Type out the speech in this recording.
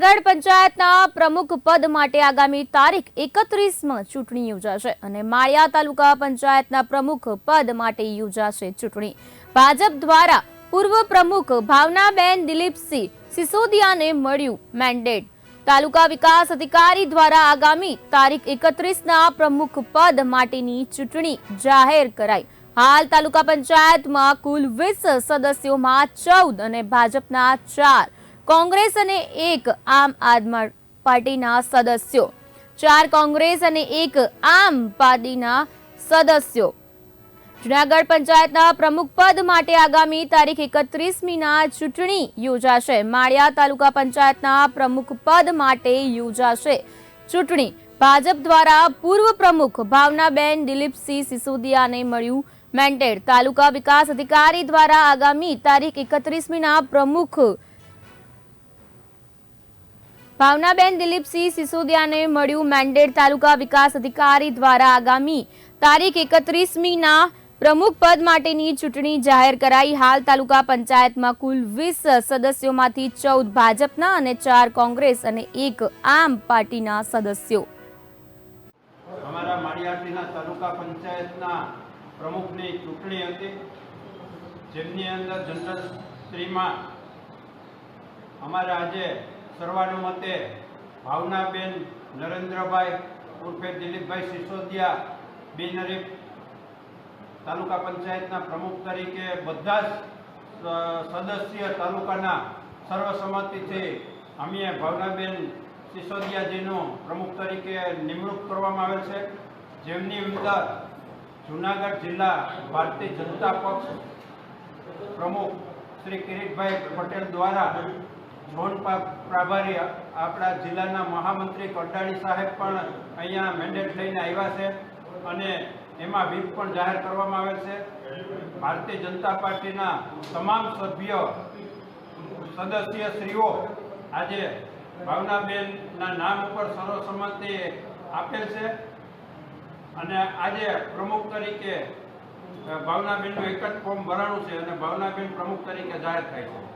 જુનાગઢ પંચાયતના પ્રમુખ પદ માટે આગામી તારીખ 31માં ચૂંટણી યોજાશે અને માળિયા તાલુકા પંચાયતના પ્રમુખ પદ માટે યોજાશે ચૂંટણી। ભાજપ દ્વારા પૂર્વ પ્રમુખ ભાવનાબેન દિલીપસિંહ સિસોદિયાને મળ્યું મેન્ડેટ। તાલુકા વિકાસ અધિકારી દ્વારા આગામી તારીખ 31ના પ્રમુખ પદ માટેની ચૂંટણી જાહેર કરાઈ। હાલ તાલુકા પંચાયતમાં કુલ 20 સદસ્યોમાં 14 અને ભાજપના 4 कांग्रेस અને 1 આમ આદમી પાર્ટીના સદસ્યો, 4 कांग्रेस અને 1 આમ પાર્ટીના સદસ્યો જૂનાગઢ પંચાયતના પ્રમુખ પદ માટે આગામી તારીખ 31મીના ચૂંટણી યોજાશે। માળિયા તાલુકા પંચાયતના પ્રમુખ પદ માટે યોજાશે ચૂંટણી। ભાજપ દ્વારા પૂર્વ પ્રમુખ ભાવનાબેન દિલીપસિંહ સિસોદિયાને મળ્યું મેન્ડેટ। તાલુકા વિકાસ અધિકારી દ્વારા આગામી તારીખ 31મીના પ્રમુખ ભાવનાબેન દિલીપસિંહ સિસોદિયાને મળ્યું મેન્ડેટ। તાલુકા વિકાસ અધિકારી દ્વારા આગામી તારીખ 31મીના પ્રમુખ પદ માટેની ચૂંટણી જાહેર કરાઈ। હાલ તાલુકા પંચાયતમાં કુલ 20 સદસ્યોમાંથી 14 ભાજપના અને 4 કોંગ્રેસ અને 1 આમ પાર્ટીના સદસ્યો। અમારા માળિયાટીના તાલુકા પંચાયતના પ્રમુખની ચૂંટણી હતી, જેમની અંદર જનરલ સ્ત્રીમાં અમારે આજે સર્વાનુમતે ભાવનાબેન નરેન્દ્રભાઈ ઉર્ફે દિલીપભાઈ સિસોદિયા બિનહરીફ તાલુકા પંચાયતના પ્રમુખ તરીકે બધા જ સદસ્ય તાલુકાના સર્વસંમતિથી અમે ભાવનાબેન સિસોદિયાજીનું પ્રમુખ તરીકે નિમણૂક કરવામાં આવેલ છે, જેમની અંદર જૂનાગઢ જિલ્લા ભારતીય જનતા પક્ષ પ્રમુખ શ્રી કિરીટભાઈ પટેલ દ્વારા ઝોન પ્રભારી આપણા જિલ્લાના મહામંત્રી કડાણી સાહેબ પણ અહીંયા મેન્ડેટ લઈને આવ્યા છે અને એમાં વ્હીપ પણ જાહેર કરવામાં આવેલ છે। ભારતીય જનતા પાર્ટીના તમામ સભ્ય સદસ્યશ્રીઓ આજે ભાવનાબેનના નામ ઉપર સર્વસંમતિ આપેલ છે અને આજે પ્રમુખ તરીકે ભાવનાબેનનું એક જ ફોર્મ ભરાણું છે અને ભાવનાબેન પ્રમુખ તરીકે જાહેર થાય છે।